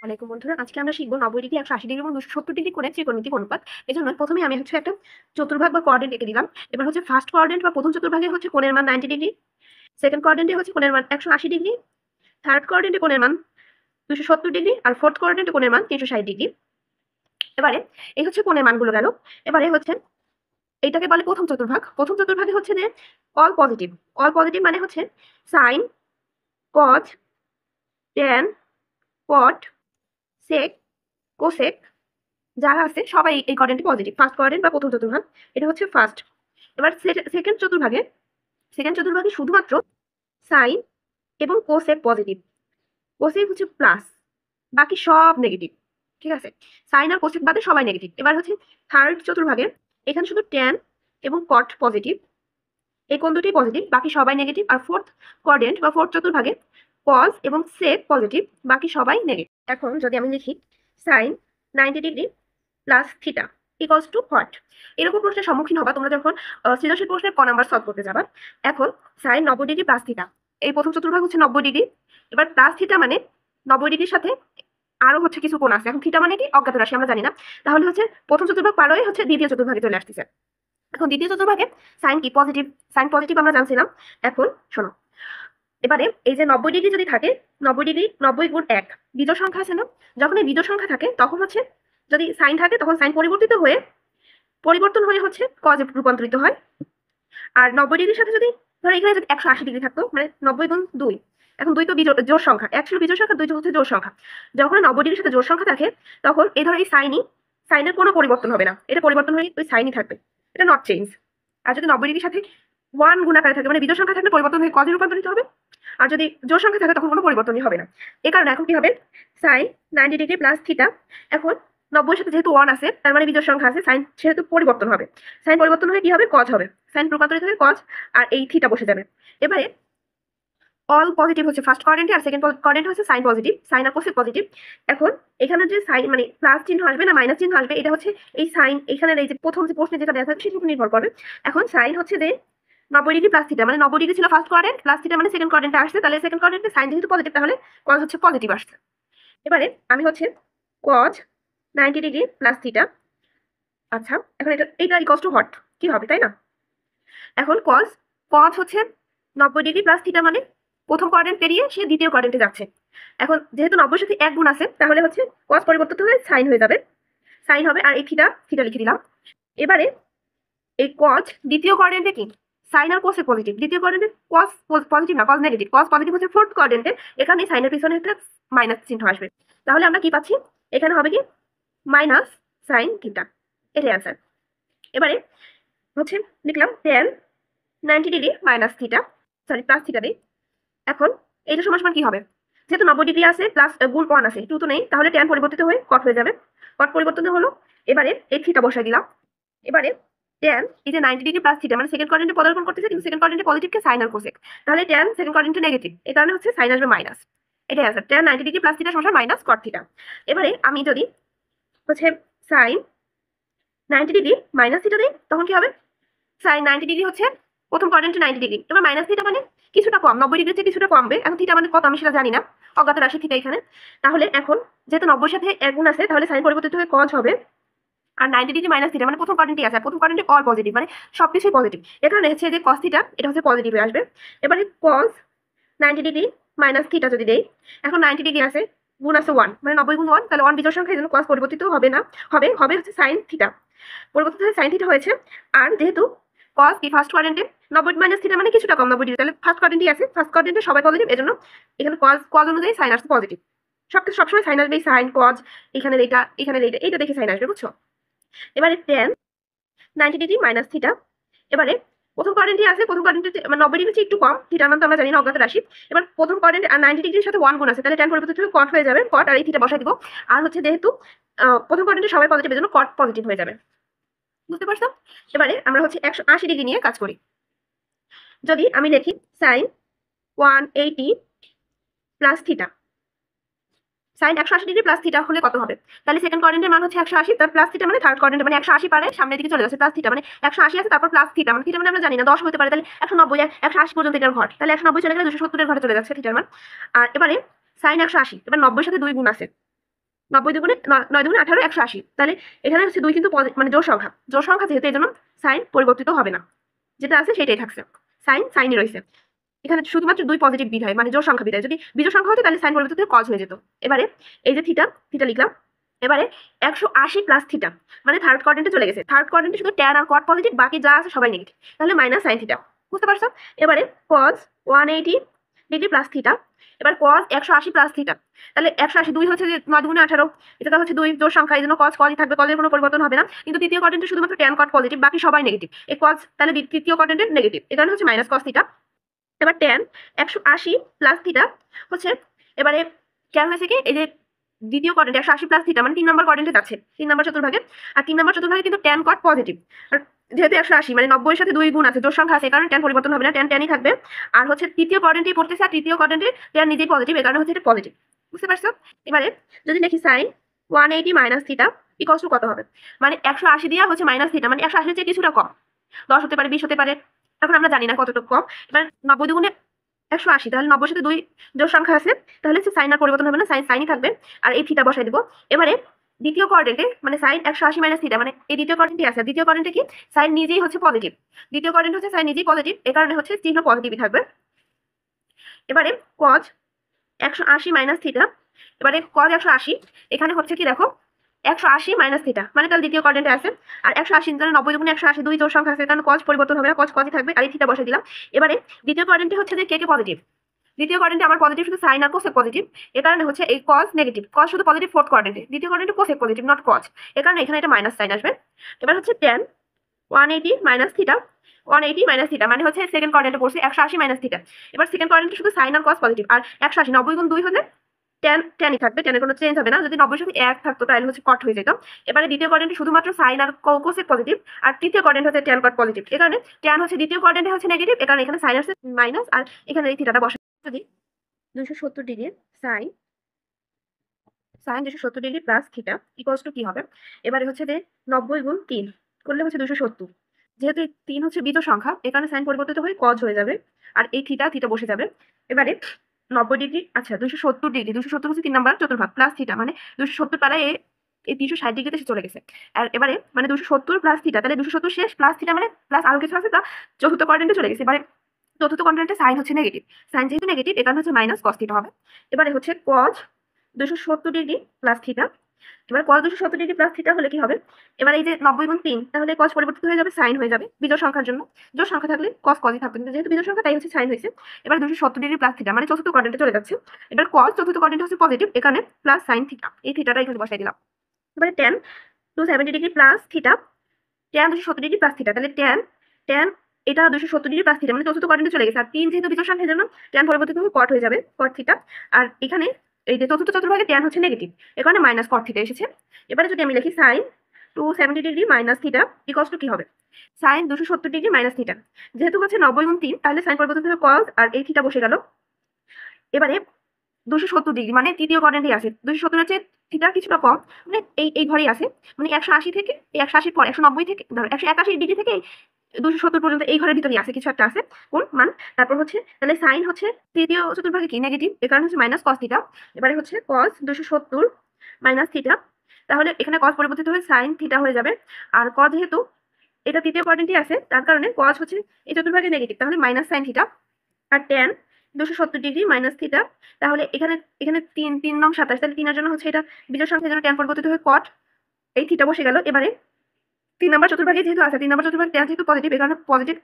ওয়ালাইকুম বন্ধুরা, আজকে আমরা শিখবো 90 ডিগ্রি, 180 ডিগ্রি এবং 270 ডিগ্রি কোণের ত্রিকোণমিতিক অনুপাত। এজন্য প্রথমে আমি একটা চতুর্ভাগ বা কোয়াড্রেন্ট এঁকে দিলাম। এবার ফার্স্ট কোয়াড্রেন্ট বা প্রথম চতুর্ভাগে কোণের মান 90 ডিগ্রি, সেকেন্ড কোয়াড্রেন্টে কোণের মান 180 ডিগ্রি, থার্ড কোয়াড্রেন্টে কোণের মান 270 ডিগ্রি, আর ফোর্থ কোয়াড্রেন্টে কোণের মান 360 ডিগ্রি। এবারে এই কোণের মানগুলো গেল। এবারে এইটাকে বলে প্রথম চতুর্ভাগ। প্রথম চতুর্ভাগে যে অল পজিটিভ। অল পজিটিভ মানে সাইন, কজ, ট্যান, কট, সেক, কোসেক যারা আছে সবাই এই কোয়াড্রেন্টে পজিটিভ। ফার্স্ট কোয়াড্রেন্ট বা প্রথম চতুর্ভাগ, এটা ফার্স্ট। এবার সেকেন্ড চতুর্ভাগে শুধুমাত্র সাইন এবং কোসেক পজিটিভ। কোসেক প্লাস, বাকি সব নেগেটিভ। ঠিক আছে, সাইন আর কোসেক বাদে সবাই নেগেটিভ। এবার থার্ড চতুর্ভাগে এখানে শুধু ট্যান এবং কট পজিটিভ, এই কোণ দুটোই পজিটিভ, বাকি সবাই নেগেটিভ। আর ফোর্থ কোয়াড্রেন্ট বা ফোর্থ চতুর্ভাগে কজ এবং সেক পজিটিভ, বাকি সবাই নেগেটিভ। এখন যদি আমি লিখি sine 90 degree plus theta equals to what, এরকম প্রশ্নের সম্মুখীন হবা তোমরা যখন সৃজনশীল প্রশ্নের ক নাম্বার সলভ করতে যাবা। এখন সাইন 90 ডিগ্রি প্লাস থিটা, এই প্রথম চতুর্ভাগ 90 ডিগ্রি। এবার প্লাস থিটা মানে 90 ডিগ্রির সাথে আরো কিছু কোণ আছে। এখন থিটা মানে কি অজ্ঞাত রাশি, আমরা জানি না। তাহলে প্রথম চতুর্ভাগ পার হয়ে দ্বিতীয় চতুর্ভাগে চলে আসতেছে। এখন দ্বিতীয় চতুর্ভাগে সাইন কি পজিটিভ, সাইন পজিটিভ আমরা জানছিলাম। এখন শোনো, এবারে এই যে 90 ডিগ্রি যদি থাকে, 90 ডিগ্রি 90 গুণ 1 বিজোড় সংখ্যা আছে না, যখন এই বিজোড় সংখ্যা থাকে তখন যদি সাইন থাকে তখন সাইন পরিবর্তন হয়ে কজে রূপান্তরিত হয়। আর 90 ডিগ্রির সাথে যদি ধরো এখানে যদি 180 ডিগ্রি থাকতো, মানে 90 গুণ 2, এখন 2 তো জোড় সংখ্যা, 1 ছিল বিজোড় সংখ্যা, 2 জোড় সংখ্যা। যখন 90 ডিগ্রির সাথে জোড় সংখ্যা থাকে তখন এই ধরো এই সাইনের কোনো পরিবর্তন হবে না, এটা পরিবর্তন হয়ে ওই সাইনই থাকবে, এটা নট চেঞ্জ। আর যদি 90 ডিগ্রির সাথে 1 গুণাকারে থাকে, মানে বিজোড় সংখ্যা থাকলে পরিবর্তন হয়ে কজে রূপান্তরিত হবে। আর যদি জোড় সংখ্যা থাকে তখন কোনো পরিবর্তনই হবে না। এই কারণে এখন কি হবে, সাইন 90 ডিগ্রি প্লাস থিটা। এখন 90-এর সাথে যেহেতু 1 আছে, তার মানে বিজোড় সংখ্যা আছে, সাইন সেহেতু পরিবর্তন হবে। সাইন পরিবর্তন হয়ে কি হবে, কজ হবে। সাইন রূপান্তরিত হয়ে কজ, আর এই থিটা বসে যাবে। এবারে অল পজিটিভ ফার্স্ট কোয়াড্রেন্টে, আর সেকেন্ড কোয়াড্রেন্টে সাইন পজিটিভ, সাইন আর কোসেক পজিটিভ। এখন এখানে যে সাইন মানে প্লাস চিহ্ন আসবে না মাইনাস চিহ্ন আসবে, এটা এই সাইন এখানে এই যে প্রথম যে প্রশ্নে যেটা দেখা যাচ্ছে সেটার উপর নির্ভর করবে। এখন সাইন যে 90 ডিগ্রি প্লাস থিটা, মানে 90 ডিগ্রি ছিল ফার্স্ট কোয়াড্রেন্ট, প্লাস থিটা মানে সেকেন্ড কোয়াড্রেন্টে আসছে, তাহলে সেকেন্ড কোয়াড্রেন্টে সাইন যেহেতু পজিটিভ তাহলে কজ পজিটিভ আসছে। এবারে আমি কজ 90 ডিগ্রি প্লাস থিটা। আচ্ছা, এখন এটা ইকুয়ালস টু হোয়াট, কি হবে, তাই না? এখন কজ 90 ডিগ্রি প্লাস থিটা মানে প্রথম কোয়াড্রেন্ট পেরিয়ে সে দ্বিতীয় কোয়াড্রেন্টে যাচ্ছে। এখন যেহেতু 90-এর সাথে 1 গুণ আছে, তাহলে কজ পরিবর্তিত হয়ে সাইন হয়ে যাবে, সাইন হবে। আর এই থিটা লিখে দিলাম। এবারে এই কজ দ্বিতীয় কোয়াড্রেন্টে কি সাইন আর কোসেক পজিটিভ, দ্বিতীয় কোয়াড্রেন্টে কজ পজিটিভ না, cos negative. Cos positive fourth কোয়াড্রেন্টে, এখানে সাইনের পিছনে একটা মাইনাস চিহ্ন আসবে। তাহলে আমরা কি পাচ্ছি, এখানে হবে কি মাইনাস সাইন থিটা, এটাই অ্যান্সার। এবারে লিখলাম tan 90 degree minus theta, sorry plus theta দিই। এখন এইটা সমান কি হবে, যেহেতু 90 ডিগ্রি আছে প্লাস গুণ 1 আছে, 2 তো নেই, তাহলে ট্যান পরিবর্তিত হয়ে কট হয়ে যাবে। কট পরিবর্তন হলো। এবারে এই থিটা বসাই দিলাম। এবারে ট্যান এই যে 90 ডিগ্রি প্লাস থিটা মানে সেকেন্ড কোয়াড্রেন্টে পদার্পণ করতেছে, কিন্তু সেকেন্ড কোয়াড্রেন্টে পজিটিভকে সাইন আর কোসেক, তাহলে ট্যান সেকেন্ড কোয়াড্রেন্টে নেগেটিভ, এই কারণে সাইন আসবে মাইনাস। এটাই answer, tan 90 degree plus theta সমান মাইনাস কট থিটা। এবারে আমি যদি সাইন 90 ডিগ্রি মাইনাস থিটা দিই, তখন কি হবে, সাইন 90 ডিগ্রি প্রথম কোয়াড্রেন্টে 90 ডিগ্রি, এবার মাইনাস থিটা মানে কিছুটা কম, 90 ডিগ্রির চেয়ে কিছুটা কমবে। এখন থিটা মানে কত আমি সেটা জানি না, অজ্ঞাত রাশি থিটা এখানে। তাহলে এখন যেহেতু 90-এর সাথে 1 গুণ আছে, তাহলে সাইন পরিবর্তিত হয়ে কজ হবে। আর 90 ডিগ্রি মাইনাস থিটা মানে প্রথম কোয়াড্রেন্টে আছে, প্রথম কোয়াড্রেন্টে অল পজিটিভ, মানে সবকিছুই পজিটিভ। এখানে যে কস থিটা এটা পজিটিভে আসবে। এবারে কজ 90 ডিগ্রি মাইনাস থিটা যদি দেই, এখন 90 ডিগ্রি আছে, গুণ আছে 1, মানে 90 গুণ 1, তাহলে 1 বিজোড় সংখ্যা, এই জন্য কস পরিবর্তিত হবে না, হবে সাইন থিটা, পরিবর্তিত হয়ে সাইন থিটা হয়েছে। আর যেহেতু কস কি ফার্স্ট কোয়াড্রেন্টে 90 মাইনাস থিটা মানে কিছুটা কম 90 ডিগ্রি, তাহলে ফার্স্ট কোয়াড্রেন্টই আছে, ফার্স্ট কোয়াড্রেন্টে সবাই পজিটিভ, এজন্য এখানে কজ অনুযায়ী সাইন আসছে পজিটিভ। সবসময় সাইন আসবে, সাইন কজ, এখানের এইটা দেখে সাইন আসবে, বুঝছো? এবারে ট্যান 90 ডিগ্রি মাইনাস থিটা। এবারে প্রথম কোয়াড্রেন্টে আছে, প্রথম কোয়াড্রেন্টে 90 ডিগ্রি চেয়ে একটু কম, থিটার মান তো আমরা জানি না, অজ্ঞাত রাশি। এবার প্রথম কোয়াড্রেন্ট আর 90 ডিগ্রির সাথে 1 গুণ আছে, তাহলে ট্যান পরিবর্তিত হয়ে কট হয়ে যাবে, কট আর এই থিটা বসাই দিব। আর যেহেতু প্রথম কোয়াড্রেন্টে সবাই পজিটিভ, এজন্য কট পজিটিভ হয়ে যাবে, বুঝতে পারছো? এবারে আমরা 180 ডিগ্রি নিয়ে কাজ করি। যদি আমি লিখি sine 180 plus theta, sine 180 degree plus theta হলে কত হবে, তাহলে সেকেন্ড কোয়াড্রেন্টের মান 180, তার প্লাস থিটা মানে থার্ড কোয়াড্রেন্ট, মানে 180 পারে সামনের দিকে চলে যাচ্ছে, প্লাস থিটা মানে 180 আছে, তারপর প্লাস থিটা মানে আমরা জানি না, 10 হতে পারে, তাহলে 190, 180 পর্যন্ত এটার ঘর, তাহলে 190 চলে গেলে 270-এর ঘরে চলে যাচ্ছে থিটার মান। আর এবারে সাইন 180, এবার 90-এর সাথে 2 গুণ আছে, 90 দুগুণে 9 দুগুণে 18 180। তাহলে এখানে হচ্ছে 2 কিন্তু মানে জোড় সংখ্যা যেহেতু এই জন্য সাইন পরিবর্তিত হবে না, যেটা আছে সেটাই থাকছে, সাইনই রয়েছে। এখানে শুধুমাত্র 2 পজিটিভ বিট হয়, মানে জোড় সংখ্যা বিট হয়। যদি বিজোড় সংখ্যা হতো তাহলে সাইন পরিবর্তিত হয়ে কজ হয়ে যেত। এবারে এই যে থিটা লিখলাম। এবারে 180 প্লাস থিটা মানে থার্ড কোয়াড্রেন্টে চলে গেছে। থার্ড কোয়াড্রেন্টে শুধু ট্যান আর কট পজিটিভ, বাকি যা আছে সবাই নেগেটিভ। তাহলে মাইনাস সাইন থিটা, বুঝতে পারছো? এবারে কজ 180 ডিগ্রি প্লাস থিটা। এবার কজ 180 প্লাস থিটা। তাহলে 180 2 হচ্ছে যে 9 দুগুণে 18, এটা হচ্ছে 2 জোড় সংখ্যা, এই জন্য কজই থাকবে, কজের কোনো পরিবর্তন হবে না। কিন্তু তৃতীয় কোয়াড্রেন্টে শুধুমাত্র ট্যান কট পজিটিভ, বাকি সবাই নেগেটিভ। এই কজ তাহলে তৃতীয় কোয়াড্রেন্টে নেগেটিভ, এই কারণে হচ্ছে মাইনাস কস থিটা। এবার ট্যান 180 প্লাস থিটা হচ্ছে, এবারে ট্যান হয়েছে কি এই যে দ্বিতীয় কোয়াড্রেন্ট 180 প্লাস থিটা মানে 3 নম্বর কোয়াড্রেন্টে যাচ্ছে, 3 নম্বর চতুর্ভাগে। আর 3 নম্বর চতুর্ভাগে কিন্তু ট্যান কট পজিটিভ, আর যেহেতু 180 মানে 90 এর সাথে 2 গুণ আছে, জোড় সংখ্যা আছে, কারণে ট্যান পরিবর্তন হবে না, ট্যানই থাকবে। আর হচ্ছে তৃতীয় কোয়াড্রেন্টেই পড়তেছে, আর তৃতীয় কোয়াড্রেন্টে ট্যান নিজেই পজিটিভ, এই কারণে হচ্ছে এটা পজিটিভ, বুঝতে পারছো? এবারে যদি লিখি sine 180 minus theta equals to কত হবে, মানে 180 দিয়া হচ্ছে মাইনাস থিটা, মানে 180 এর চেয়ে কিছুটা কম, 10 হতে পারে, 20 হতে পারে, এখন আমরা জানি না কতটুকু কম। এবার 90 দুগুণে 180, তাহলে 90 সাথে 2 জোড় সংখ্যা আছে, তাহলে সাইন আর পরিবর্তন হবে না, সাইনই থাকবে। আর এই থিটা বসাই দিব। এবারে দ্বিতীয় কোয়াড্রেন্টে মানে সাইন 180 মাইনাস থিটা, মানে এই দ্বিতীয় কোয়াড্রেন্টে আছে, দ্বিতীয় কোয়াড্রেন্টে কি সাইন নিজেই হচ্ছে পজিটিভ, দ্বিতীয় কোয়াড্রেন্ট হচ্ছে সাইন নিজেই পজিটিভ, এই কারণে হচ্ছে চিহ্ন পজিটিভই থাকবে। এবারে কজ 180 মাইনাস থিটা। এবারে কজ 180 এখানে হচ্ছে কি দেখো 180 মাইনাস থিটা, মানে তাহলে দ্বিতীয় কোয়াড্রেন্টে আছে। আর 180 তাহলে 90 দুগুণে 180, 2 জোড় সংখ্যা আছে, কারণ কজ পরিবর্তন হবে না, কজই থাকবে। আর এই থিটা বসে দিলাম। এবারে দ্বিতীয় কোয়াড্রেন্টে হচ্ছে যে কে পজিটিভ, দ্বিতীয় কোয়াড্রেন্টে আমার পজিটিভ শুধু সাইন আর কোসেক পজিটিভ, এ কারণে হচ্ছে এই কজ নেগেটিভ, কজ শুধু পজিটিভ ফোর্থ কোয়াড্রেন্টে, দ্বিতীয় কোয়াড্রেন্টে কোসেক পজিটিভ নট কজ, এ কারণে এখানে এটা মাইনাস সাইন আসবে। এবার হচ্ছে tan 180 minus theta, 180 minus theta মানে হচ্ছে সেকেন্ড কোয়াড্রেন্টে পড়ছে 180 মাইনাস থিটা। এবার সেকেন্ড কোয়াড্রেন্টে শুধু সাইন আর কস পজিটিভ, আর 180 90 গুণ 2 হলে ট্যানই থাকবে, ট্যানের কোনো চেঞ্জ হবে না। যদি 90 সাথে 1 থাকতো তাহলে হচ্ছে কট হয়ে যেত। এবারে দ্বিতীয় কোয়াড্রেন্টে শুধুমাত্র সাইন আর কোসেক পজিটিভ, আর তৃতীয় কোয়াড্রেন্ট হচ্ছে ট্যান কট পজিটিভ, এ কারণে ট্যান হচ্ছে দ্বিতীয় কোয়াড্রেন্টে হচ্ছে নেগেটিভ, এ কারণে এখানে সাইন আসছে মাইনাস, আর এখানে এই থিটাটা বসে যদি 270 degree sine 270 degree plus theta equals to কি হবে। এবারে হচ্ছে যে 90 গুণ 3 করলে হচ্ছে 270, যেহেতু 3 হচ্ছে বিজোড় সংখ্যা, এ কারণে সাইন পরিবর্তিত হয়ে কজ হয়ে যাবে, আর এই থিটা বসে যাবে। এবারে 90 ডিগ্রি, আচ্ছা 270 ডিগ্রি, 270 হচ্ছে 3 নাম্বার চতুর্ভাগ প্লাস থিটা, মানে 270 পালায় এই 360 ডিগ্রিতে সে চলে গেছে। আর এবারে মানে 270 প্লাস থিটা, তাহলে 270 শেষ, প্লাস থিটা মানে প্লাস আরো কিছু আছে, তা চতুর্থ কোয়াড্রেন্টে চলে গেছে। এবারে চতুর্থ কোয়াড্রেন্টে সাইন হচ্ছে নেগেটিভ, সাইন যেহেতু নেগেটিভ, এ কারণে হচ্ছে মাইনাস কস থিটা হবে। এবারে হচ্ছে কজ 270 ডিগ্রি প্লাস থিটা। এবার কজ 270 ডিগ্রি প্লাস থিটা হলে কি হবে, এবার এই যে 90 গুণ 3, তাহলে কজ পরিবর্তিত হয়ে যাবে, সাইন হয়ে যাবে বিজোড় সংখ্যার জন্য। জোড় সংখ্যা থাকলে কজই থাকবে, কিন্তু যেহেতু বিজোড় সংখ্যা তাই হচ্ছে সাইন হয়েছে। এবার 270 ডিগ্রি প্লাস থিটা মানে চতুর্থ কোয়াড্রেন্টে চলে যাচ্ছে। এবার কজ চতুর্থ কোয়াড্রেন্টে হচ্ছে পজিটিভ, এখানে প্লাস সাইন থিটা, এই থিটাটা এখানে বসাই দিলাম। এবারে tan 270 degree plus theta, tan 270 degree plus theta, তাহলে ট্যান এটা 270 ডিগ্রি প্লাস থিটা মানে চতুর্থ কোয়াড্রেন্টে চলে গেছে। আর 3 যেহেতু বিজোড় সংখ্যার জন্য ট্যান পরিবর্তিত হয়ে কট হয়ে যাবে, কট থিটা। আর এখানে এই যে চতুর্থ চতুর্ভাগে ট্যান হচ্ছে নেগেটিভ, এ কারণে মাইনাস কট থিটা এসেছে। এবারে যদি আমি লিখি sine 270 degree minus theta equals to কি হবে, সাইন 270 ডিগ্রি মাইনাস থিটা, যেহেতু হচ্ছে 90 গুণ 3, তাহলে সাইন পরিবর্তিত হয়ে কস, আর এই থিটা বসে গেল। এবারে 270 ডিগ্রি মানে তৃতীয় কোয়াড্রেন্টে আছে, 270 হচ্ছে থিটা কিছুটা কম, মানে এই ঘরেই আছে, মানে 180 থেকে 180 পর 190 থেকে ধরো 181 ডিগ্রি থেকে 270 পর্যন্ত এই ঘরের ভিতরেই আছে, কিছু একটা আছে কোন মান। তারপর হচ্ছে তাহলে সাইন হচ্ছে তৃতীয় চতুর্ভাগে কি নেগেটিভ, এ কারণে হচ্ছে মাইনাস কস থিটা। এবারে হচ্ছে কস 270 মাইনাস থিটা, তাহলে এখানে কস পরিবর্তিত হয়ে সাইন থিটা হয়ে যাবে। আর কস যেহেতু এটা তৃতীয় কোয়াড্রেন্টে আছে, তার কারণে কস হচ্ছে এই চতুর্ভাগে নেগেটিভ, তাহলে মাইনাস সাইন থিটা। আর ট্যান 270 ডিগ্রি মাইনাস থিটা, তাহলে এখানে এখানে 3 নং 27, তাহলে 3 এর জন্য হচ্ছে এটা বিজোড় সংখ্যার জন্য ট্যান পরিবর্তিত হয়ে কট, এই থিটা বসে গেল। এবারে 3 নাম্বার চতুর্ভাগে যেহেতু আছে, 3 নাম্বার চতুর্ভাগে ট্যান যেহেতু পজিটিভ, এ কারণে পজিটিভ